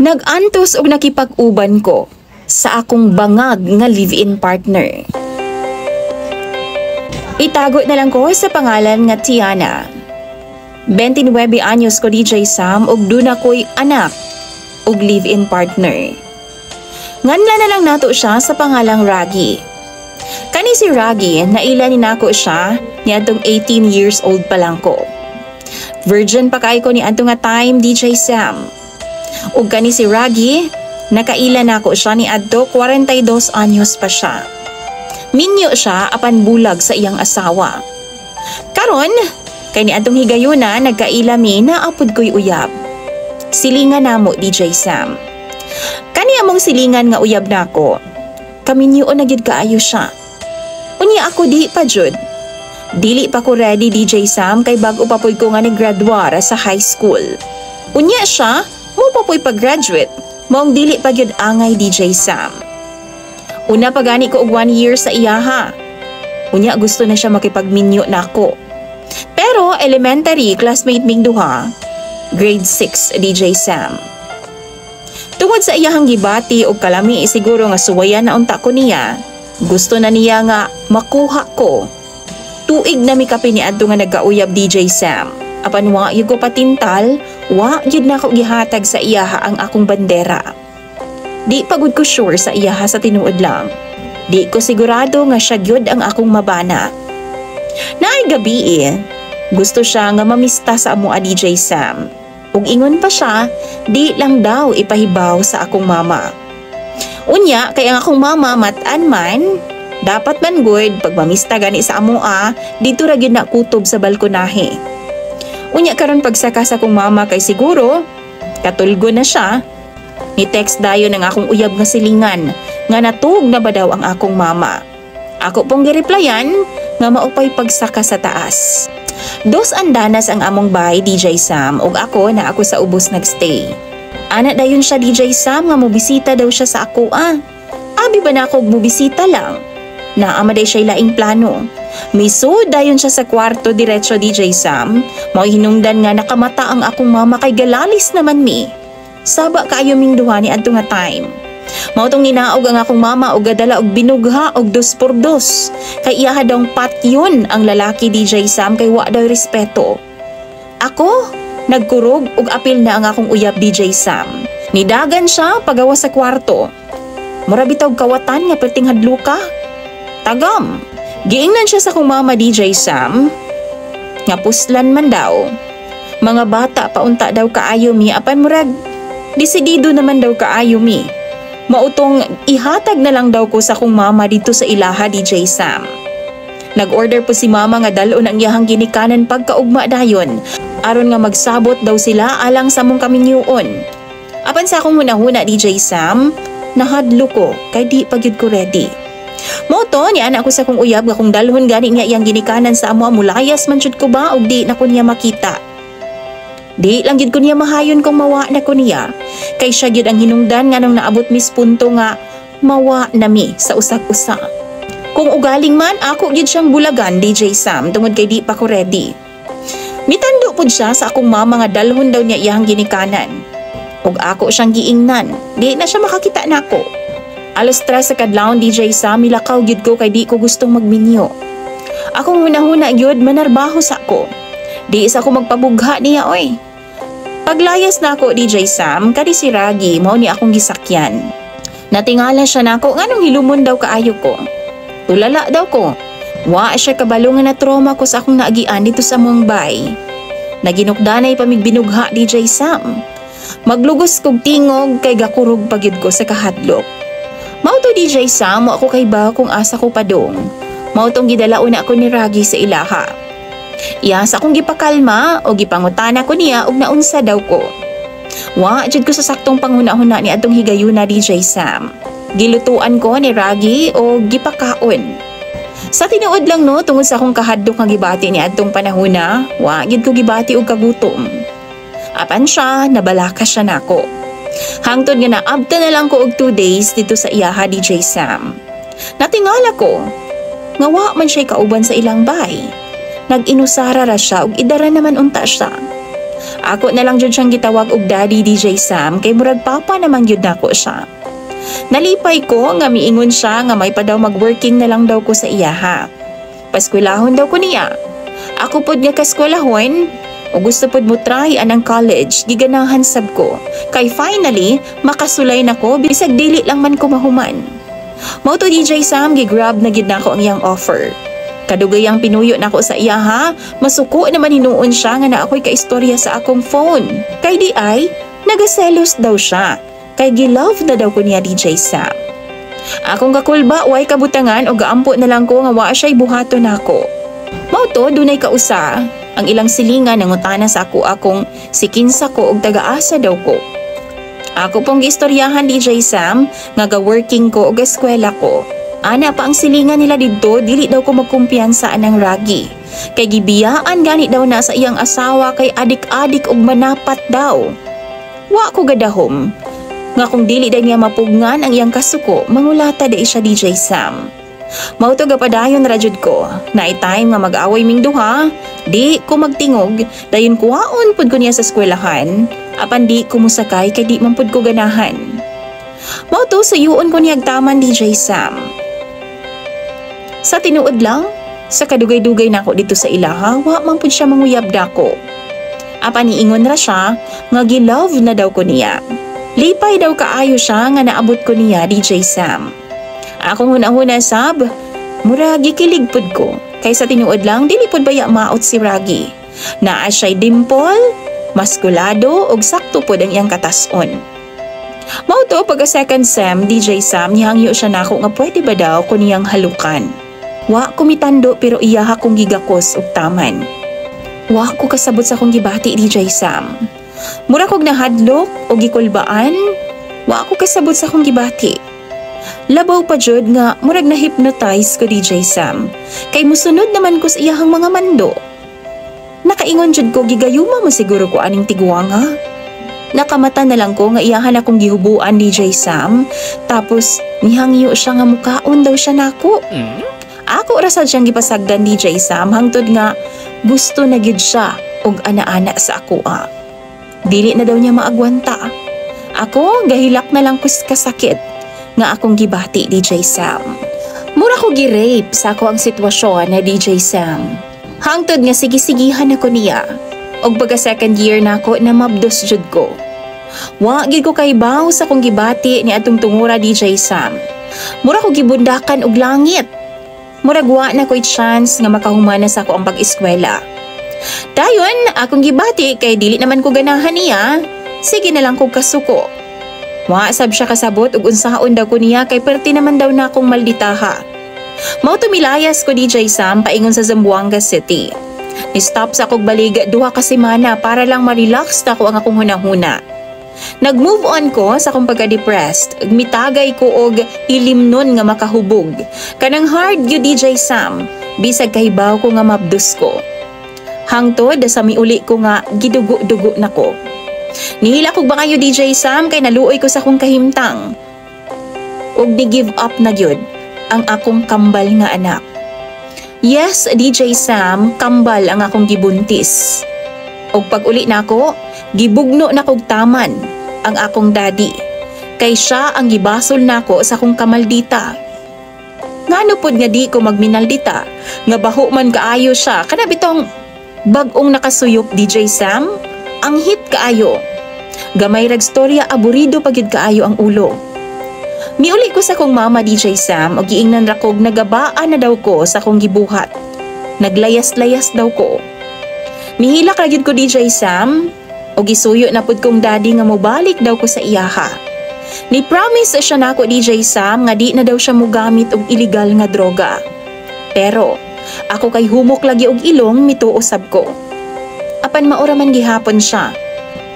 Nag-antos og nakipag-uban ko sa akong bangag nga live-in partner. Itago na lang ko sa pangalan nga Tiana. 29 anyos ko DJ Sam ug duna ko'y anak ug live-in partner. Nganla na lang nato siya sa pangalang Raggy. Kani si Raggy, naila ni nako siya niadtong 18 years old pa lang ko. Virgin pa kay ko ni adto nga time DJ Sam. Ug kani si Raggy, nakaila nako siya ni adto 42 anyos pa siya. Minyo siya apan bulag sa iyang asawa. Karon, kay ni adtong higayuna nagkaila mi na apod ko'y uyab. Silingan namo DJ Sam. Kani among silingan nga uyab nako. Kaminyo na gid kaayo siya. Unya ako di pa jud. Dili pa ko ready DJ Sam kay bag-o pa poy ko nga naggraduara sa high school. Unya siya, mo pa po'y pag-graduate, maong dili pa gyud angay DJ Sam. Una pa gani ko og 1 year sa iyaha. Unya gusto na siya makipagminyo nako. Pero elementary classmate ming duha, grade 6 DJ Sam. Tungod sa iyahang gibati og kalami siguro nga suwayan na unta ko niya, gusto na niya nga makuha ko. Tuig na mi kape ni adto nga nagkauyab DJ Sam. Apan wa gyud ko patintal, wa gyud na ko gihatag sa iyaha ang akong bandera. Di pagud ko sure sa iyaha sa tinuod lang. Di ko sigurado nga siya gyud ang akong mabana. Naay gabi gusto siya nga mamista sa amo a DJ Sam. Ug ingon pa siya, di lang daw ipahibaw sa akong mama. Unya, kay ang akong mama matan man, dapat man good pag mamista gani sa amo dito ra gyud na kutob sa balkonahe. Unya karon pagsaka sa akong mama kay siguro, katulgo na siya. Ni text dayon ang akong uyab nga silingan nga natug na ba daw ang akong mama. Ako pong gireplyan nga maupay pagsaka sa taas. 2 andanas ang among bahay DJ Sam ug ako na ako sa ubos nagstay. Ana dayon siya DJ Sam nga mobisita daw siya sa ako Abi ba na ako mobisita lang? Naamaday siya laing plano. Misud dayon siya sa kwarto diretso DJ Sam. Mao hinungdan nga nakamata ang akong mama kay galalis naman mi. Saba kaayo ming duha ni adto nga time. Mao tong ninaog ang akong mama og gadala og binugha og 2x2. Kay iyaha daw patyon ang lalaki DJ Sam kay wa daw respeto. Ako nagkurog og apil na ang akong uyab DJ Sam. Nidagan siya pagawa sa kwarto. Mura bitaw kawatan nga perting hadluka. Tagam. Giingnan siya sa akong mama DJ Sam nga puslan man daw. Mga bata paunta daw kaayo mi apan murag desidido naman daw kaayo mi. Mautong ihatag na lang daw ko sa akong mama dito sa ilaha DJ Sam. Nag-order po si mama nga dalon ang iyahang ginikanan pagkaugma dayon aron nga magsabot daw sila alang sa mong kaminyuon. Apan sa akong hunahuna DJ Sam, nahadlo ko kay di pa gyud ko ready. Moto ni anak ko sa akong uyab nga kung dalhon gani nga iyang ginikanan sa amo mulayas man jud ko ba og di na ko niya makita. Di lang gyud ko niya mahayon kung mawa na ko niya. Kay siya gyud ang hinungdan nga nang naabot mis punto nga mawa na mi sa usag-usa. Kung ugaling man ako gyud siyang bulagan DJ Sam tungod kay di pa ko ready. Mitando pud siya sa akong mama nga dalhon daw niya iyang ginikanan. Ug ako siyang giingnan, di na siya makakita nako. Alas 3 sa kadlawon DJ Sam milakaw gyud ko kay di ko gustong magminyo. Akong hunahuna gyud manarbaho sa ko. Di isa ko magpabugha niya oy. Paglayas na ako DJ Sam, kadi si Raggy mao ni akong gisakyan. Natingala siya nako nganong hilumon daw kaayo ko. Tulala daw ko. Wa siya kabalo nga na trauma ko sa akong naagian dito sa Mumbai. Naginukdanay pamigbinugha DJ Sam. Maglugos kog tingog kay gakurog pagyud ko sa kahadlok. Mao to DJ Sam, ako kay ba kung asa ko padong. Mao tong gidalaon ako ni Raggy sa ilaha. Iyas akong gipakalma o gipangutana ko niya og naunsa daw ko. Wa jud ko sa saktong panghuna-huna ni adtong higayuna DJ Sam. Gilutuan ko ni Raggy o gipakaon. Sa tinuod lang no tungod sa akong kahadlok nga gibati ni adtong panahona, wa gid ko gibati og kagutom. Apan siya nabalaka siya nako. Hangtod nga naabta na lang ko og 2 days dito sa iyaha DJ Sam. Natingala ko nga wa man siya kauban sa ilang bay. Nag-inusara ra siya ug idara naman unta siya. Ako na lang jud siyang gitawag og Daddy DJ Sam kay murag papa naman gyud nako siya. Nalipay ko nga miingon siya nga may pa daw mag-working na lang daw ko sa iyaha. Paskwelahon daw ko niya. Ako pod nga kaskwelahon o gusto pod mo try anang college giganahan sab ko. Kay finally makasulay nako bisag dili lang man ko mahuman. Mao to DJ Sam gigrab na gid nako ang iyang offer. Kadugay ang pinuyo nako sa iya ha, masuko naman hinuon siya nga na ako'y kaistorya sa akong phone. Kay di ay, nagaselos daw siya. Kay gilove na daw ko niya DJ Sam. Akong kakulba, way kabutangan o gaampo na lang ko nga wa siya'y buhato nako. Mao to, dunay kausa, ang ilang silingan nangutana sa ako akong sikinsa ko og taga-asa daw ko. Ako pong giistoryahan DJ Sam, nga ga-working ko o ga-eskwela ko. Ana pa ang silingan nila didto, dili daw ko magkumpiyansa anang ragi. Kay gibiyaan gani daw na sa iyang asawa kay adik-adik og manapat daw. Wa ko gadahom. Nga kung dili daw niya mapugnan ang iyang kasuko, mangulata day siya DJ Sam. Mao to gapadayon ra jud ko. Naay time nga mag-away ming duha, di ko magtingog, dayon kuhaon pud ko niya sa eskwelahan. Apan di ko musakay kay di man pud ko ganahan. Mao to suyuon ko niyag taman DJ Sam. Sa tinuod lang, sa kadugay-dugay nako dito sa ilaha, wa man pud siya manguyab dako. Apan niingon ra siya nga gilove na daw ko niya. Lipay daw kaayo siya nga naabot ko niya DJ Sam. Akong hunahuna sab, mura gikilig pud ko. Kay sa tinuod lang dili pud baya maot si Ragi. Naa siya'y dimple, maskulado ug sakto pud ang iyang katas-on. Mao to pagka second sem DJ Sam nihangyo siya nako nga pwede ba daw ko niyang halukan. Wa ko mitando pero iyaha kong gigakos og taman. Wa ko kasabot sa kong gibati DJ Sam. Mura kog nahadlok o gikulbaan, wa ko kasabot sa kong gibati. Labaw pa jud nga murag na-hypnotize ko DJ Sam. Kay musunod naman ko sa iyahang mga mando. Nakaingon jud ko gigayuma mo siguro ko aning tigwanga. Nakamata na lang ko nga iyahan akong gihubuan DJ Sam. Tapos nihangyo siya nga mukaon daw siya nako. Ako rasad siyang gipasagdan DJ Sam hangtod nga gusto na gid siya og ana-ana sa ako. Dili na daw niya maagwanta. Ako gahilak na lang kus kasakit nga akong gibati DJ Sam. Mura ko gi-rape sa ako ang sitwasyon na DJ Sam. Hangtod nga sige-sigihan ako niya. Og pagka second year na ako na mabdos jud ko. Wa gid ko kay baw sa akong gibati ni atong tungura DJ Sam. Mura ko gibundakan og langit. Murag wa na ko'y chance nga makahumana sa ako ang pag-eskwela. Dayon, akong gibati kay dili naman ko ganahan niya. Sige na lang kong kasuko. Wa sab siya kasabot ug unsaon daw ko niya kay perti naman daw na akong malditaha. Mao tumilayas ko DJ Sam paingon sa Zamboanga City. Ni-stop sa akong baliga duha ka semana para lang ma-relax na ko ang akong hunahuna. Nag-move on ko sa akong pagka-depressed. Mitagay ko og ilimnon nga makahubog. Kanang hard gyud DJ Sam. Bisag kahibaw ko nga mabdos ko. Hangtod sa miuli ko nga gidugo-dugo na ko. Nihila ko ba kayo DJ Sam kay naluoy ko sa akong kahimtang. Og ni-give up na gyud ang akong kambal nga anak. Yes, DJ Sam, kambal ang akong gibuntis. Og pag uli nako, gibugno na kog taman ang akong daddy. Kay siya ang gibasol nako sa akong kamaldita. Ngano pod nga di ko magminaldita, nga baho man kaayo siya, kana bitong bag-ong nakasuyop DJ Sam, ang hit kaayo. Gamay rag storya aburido pagid kaayo ang ulo. Miuli ko sa akong mama DJ Sam og giingnan ra kog nagabaan na daw ko sa akong gibuhat. Naglayas-layas daw ko. Mihilak ra gyud ko DJ Sam og gisuyo na pud kong daddy nga mobalik daw ko sa iyaha. Ni promise siya nako DJ Sam nga di na daw siya mogamit og illegal nga droga. Pero ako kay humok lagi og ilong mituosab ko. Apan maura man gihapon siya.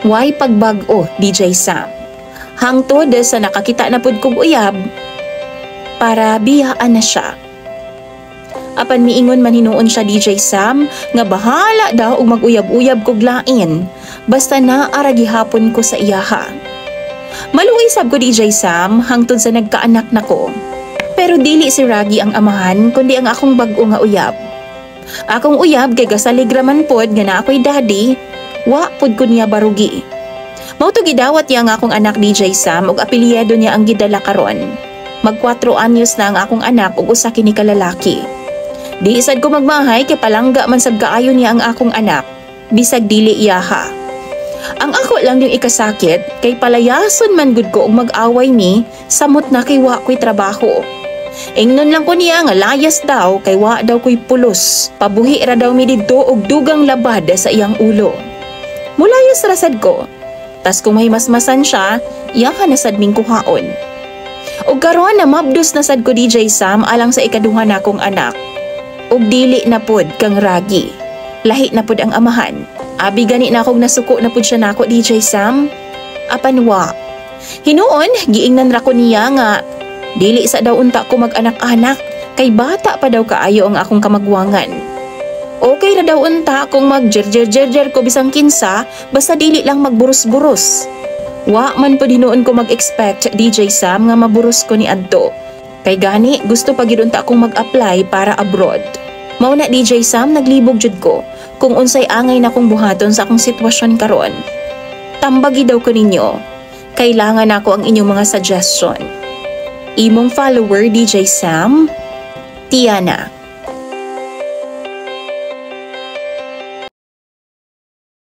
Why pagbag-o DJ Sam? Hangtod sa nakakita na pud kog uyab para biyaan na siya. Apan miingon man hinuon siya DJ Sam nga bahala daw og mag-uyab-uyab kog lain basta naara gihapon ko sa iyaha. Maluoy sab ko DJ Sam hangtod sa nagkaanak nako. Pero dili si Ragi ang amahan kundi ang akong bag-o nga uyab. Akong uyab kay gasaligraman pod nga na ako'y daddy wa pud ko niya barugi. Mao to gidawat niya ang akong anak DJ Sam ug apelyido niya ang gidala karon. Mag 4 anyos na ang akong anak ug usa kini ka lalaki. Di sad ko magmahay kay palangga man sab kaayo niya ang akong anak, bisag dili iyaha. Ang ako lang yung ikasakit kay palayason man gud ko og mag-away mi samot na kay wa ko'y trabaho. Ingnon lang ko niya nga layas daw kay wa daw ko'y pulos. Pabuhi ra daw mi didto og dugang labad sa iyang ulo. Mulayas ra sad ko. Tas kung may masmasan siya, iyaha na sad ming kuhaon. Og karon na mabdos na sad ko DJ Sam alang sa ikaduha nakong anak. Og dili na pod kang ragi. Lahi na pod ang amahan. Abi gani na akong nasuko na pud siya nako DJ Sam. Apan wa. Hinuon giingnan ra ko niya nga dili sa daw unta ko mag-anak-anak kay bata pa daw kaayo ang akong kamagwangan. Okay ra daw unta kung mag-jer-jer ko bisang kinsa basta dili lang magburus-burus. Wa man pud hinuon ko mag-expect DJ Sam nga maburus ko ni adto. Kay gani gusto pa gid unta akong mag-apply para abroad. Mao na DJ Sam naglibog jud ko kung unsay angay na kong buhaton sa akong sitwasyon karon. Tambagi daw ko ninyo. Kailangan ako ang inyong mga suggestion. Imong follower DJ Sam, Tiana.